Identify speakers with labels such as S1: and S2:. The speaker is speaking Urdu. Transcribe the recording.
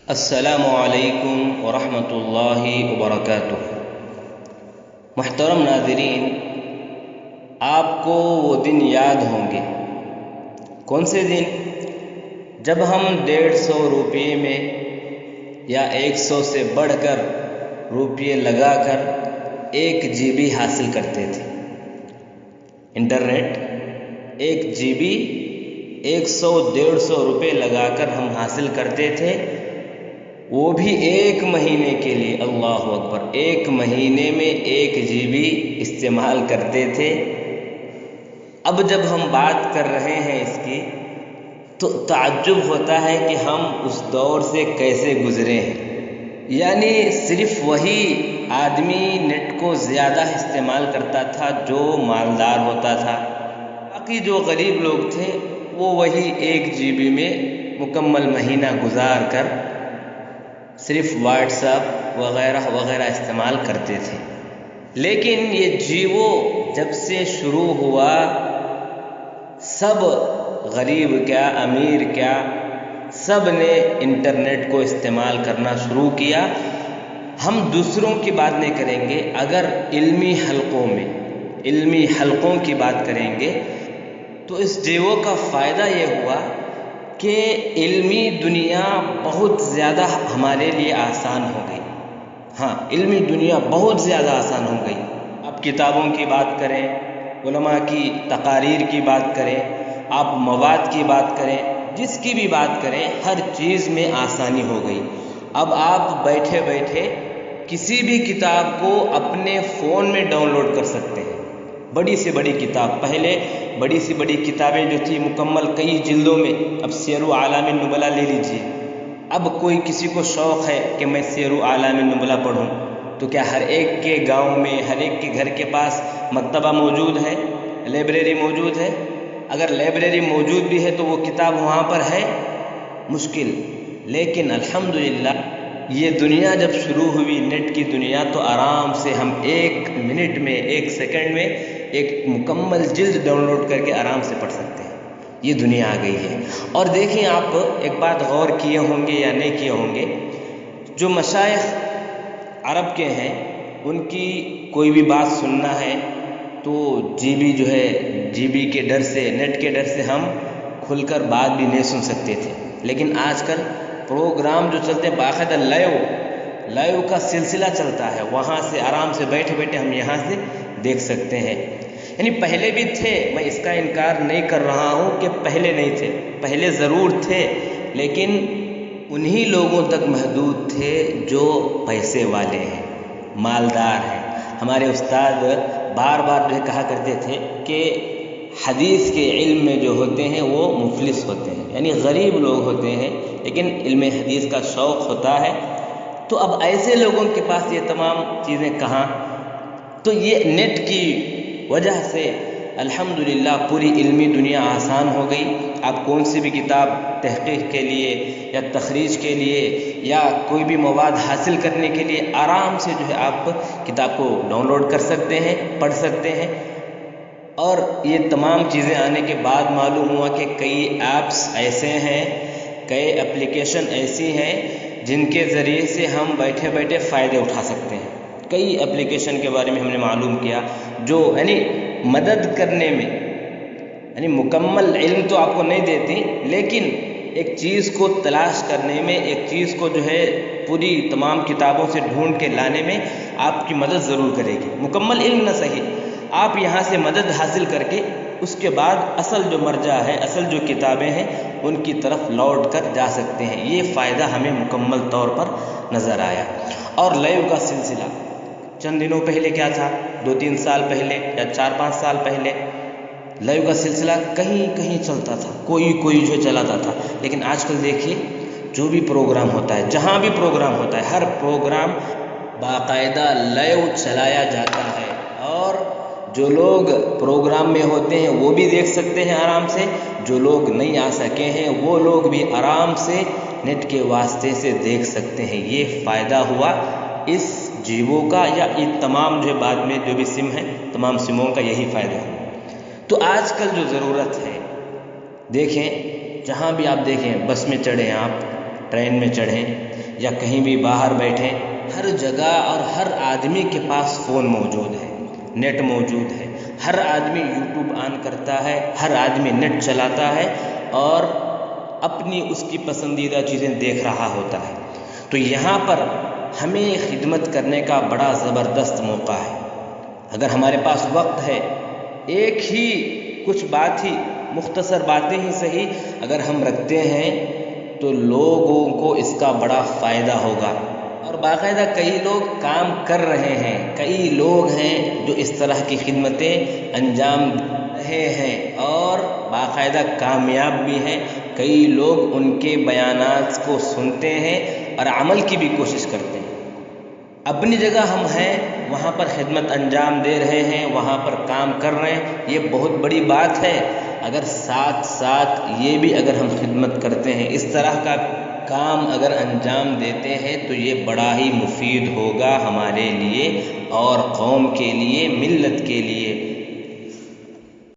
S1: السلام علیکم ورحمۃ اللہ وبرکاتہ۔ محترم ناظرین، آپ کو وہ دن یاد ہوں گے۔ کون سے دن؟ جب ہم 150 روپے میں یا 100 سے بڑھ کر روپے لگا کر 1 GB حاصل کرتے تھے۔ انٹرنیٹ 1 GB 100-150 روپے لگا کر ہم حاصل کرتے تھے، وہ بھی 1 مہینے کے لیے۔ اللہ اکبر! 1 مہینے میں 1 GB استعمال کرتے تھے۔ اب جب ہم بات کر رہے ہیں اس کی تو تعجب ہوتا ہے کہ ہم اس دور سے کیسے گزرے ہیں۔ یعنی صرف وہی آدمی نیٹ کو زیادہ استعمال کرتا تھا جو مالدار ہوتا تھا، باقی جو غریب لوگ تھے وہ وہی 1 GB میں مکمل مہینہ گزار کر صرف واٹس ایپ وغیرہ وغیرہ استعمال کرتے تھے۔ لیکن یہ جیو جب سے شروع ہوا، سب غریب کیا امیر کیا سب نے انٹرنیٹ کو استعمال کرنا شروع کیا۔ ہم دوسروں کی بات نہیں کریں گے، اگر علمی حلقوں کی بات کریں گے تو اس جیو کا فائدہ یہ ہوا کہ علمی دنیا بہت زیادہ ہمارے لیے آسان ہو گئی۔ ہاں، علمی دنیا بہت زیادہ آسان ہو گئی۔ اب کتابوں کی بات کریں، علماء کی تقاریر کی بات کریں، آپ مواد کی بات کریں، جس کی بھی بات کریں، ہر چیز میں آسانی ہو گئی۔ اب آپ بیٹھے بیٹھے کسی بھی کتاب کو اپنے فون میں ڈاؤن لوڈ کر سکتے ہیں۔ بڑی سے بڑی کتاب، پہلے بڑی سی بڑی کتابیں جو تھی مکمل کئی جلدوں میں، اب سیر اعلام النبلاء لے لیجیے۔ اب کوئی کسی کو شوق ہے کہ میں سیر اعلام النبلاء پڑھوں، تو کیا ہر ایک کے گاؤں میں، ہر ایک کے گھر کے پاس مکتبہ موجود ہے، لائبریری موجود ہے؟ اگر لائبریری موجود بھی ہے تو وہ کتاب وہاں پر ہے؟ مشکل۔ لیکن الحمدللہ یہ دنیا جب شروع ہوئی، نیٹ کی دنیا، تو آرام سے ہم 1 منٹ میں، 1 سیکنڈ میں ایک مکمل جلد ڈاؤن لوڈ کر کے آرام سے پڑھ سکتے ہیں۔ یہ دنیا آ گئی ہے۔ اور دیکھیں، آپ ایک بات غور کیے ہوں گے یا نہیں کیے ہوں گے، جو مشائخ عرب کے ہیں ان کی کوئی بھی بات سننا ہے تو جی بی کے ڈر سے، نیٹ کے ڈر سے ہم کھل کر بات بھی نہیں سن سکتے تھے۔ لیکن آج کل پروگرام جو چلتے ہیں، باقاعدہ لائیو کا سلسلہ چلتا ہے، وہاں سے آرام سے بیٹھے بیٹھے ہم یہاں سے دیکھ سکتے ہیں۔ یعنی پہلے بھی تھے، میں اس کا انکار نہیں کر رہا ہوں کہ پہلے نہیں تھے، پہلے ضرور تھے، لیکن انہی لوگوں تک محدود تھے جو پیسے والے ہیں، مالدار ہیں۔ ہمارے استاد بار بار جو کہا کرتے تھے کہ حدیث کے علم میں جو ہوتے ہیں وہ مفلس ہوتے ہیں، یعنی غریب لوگ ہوتے ہیں، لیکن علم حدیث کا شوق ہوتا ہے۔ تو اب ایسے لوگوں کے پاس یہ تمام چیزیں کہاں؟ تو یہ نیٹ کی وجہ سے الحمدللہ پوری علمی دنیا آسان ہو گئی۔ آپ کون سی بھی کتاب تحقیق کے لیے یا تخریج کے لیے یا کوئی بھی مواد حاصل کرنے کے لیے آرام سے جو ہے آپ کتاب کو ڈاؤن لوڈ کر سکتے ہیں، پڑھ سکتے ہیں۔ اور یہ تمام چیزیں آنے کے بعد معلوم ہوا کہ کئی ایپس ایسے ہیں، کئی اپلیکیشن ایسی ہیں جن کے ذریعے سے ہم بیٹھے بیٹھے فائدے اٹھا سکتے ہیں۔ کئی اپلیکیشن کے بارے میں ہم نے معلوم کیا جو یعنی مدد کرنے میں، یعنی مکمل علم تو آپ کو نہیں دیتی، لیکن ایک چیز کو تلاش کرنے میں، ایک چیز کو جو ہے پوری تمام کتابوں سے ڈھونڈ کے لانے میں آپ کی مدد ضرور کرے گی۔ مکمل علم نہ صحیح، آپ یہاں سے مدد حاصل کر کے اس کے بعد اصل جو مرجع ہے، اصل جو کتابیں ہیں ان کی طرف لوٹ کر جا سکتے ہیں۔ یہ فائدہ ہمیں مکمل طور پر نظر آیا۔ اور لائیو کا سلسلہ چند دنوں پہلے کیا تھا، 2-3 سال پہلے یا 4-5 سال پہلے لائیو کا سلسلہ کہیں کہیں چلتا تھا، کوئی جو چلاتا تھا۔ لیکن آج کل دیکھیے، جو بھی پروگرام ہوتا ہے، جہاں بھی پروگرام ہوتا ہے، ہر پروگرام باقاعدہ لائیو چلایا جاتا ہے، اور جو لوگ پروگرام میں ہوتے ہیں وہ بھی دیکھ سکتے ہیں آرام سے، جو لوگ نہیں آ سکے ہیں وہ لوگ بھی آرام سے نیٹ کے واسطے سے دیکھ سکتے ہیں۔ یہ فائدہ ہوا اس جیو کا، یا یہ تمام جو بعد میں جو بھی سم ہیں، تمام سموں کا یہی فائدہ ہے۔ تو آج کل جو ضرورت ہے، دیکھیں جہاں بھی آپ دیکھیں، بس میں چڑھیں، آپ ٹرین میں چڑھیں، یا کہیں بھی باہر بیٹھیں، ہر جگہ اور ہر آدمی کے پاس فون موجود ہے، نیٹ موجود ہے، ہر آدمی یوٹیوب آن کرتا ہے، ہر آدمی نیٹ چلاتا ہے اور اپنی اس کی پسندیدہ چیزیں دیکھ رہا ہوتا ہے۔ تو یہاں پر ہمیں خدمت کرنے کا بڑا زبردست موقع ہے۔ اگر ہمارے پاس وقت ہے، ایک ہی کچھ بات ہی، مختصر باتیں ہی صحیح اگر ہم رکھتے ہیں تو لوگوں کو اس کا بڑا فائدہ ہوگا، اور باقاعدہ کئی لوگ کام کر رہے ہیں، کئی لوگ ہیں جو اس طرح کی خدمتیں انجام دے رہے ہیں اور باقاعدہ کامیاب بھی ہیں۔ کئی لوگ ان کے بیانات کو سنتے ہیں اور عمل کی بھی کوشش کرتے ہیں۔ اپنی جگہ ہم ہیں، وہاں پر خدمت انجام دے رہے ہیں، وہاں پر کام کر رہے ہیں، یہ بہت بڑی بات ہے۔ اگر ساتھ ساتھ یہ بھی اگر ہم خدمت کرتے ہیں، اس طرح کا کام اگر انجام دیتے ہیں تو یہ بڑا ہی مفید ہوگا ہمارے لیے اور قوم کے لیے، ملت کے لیے۔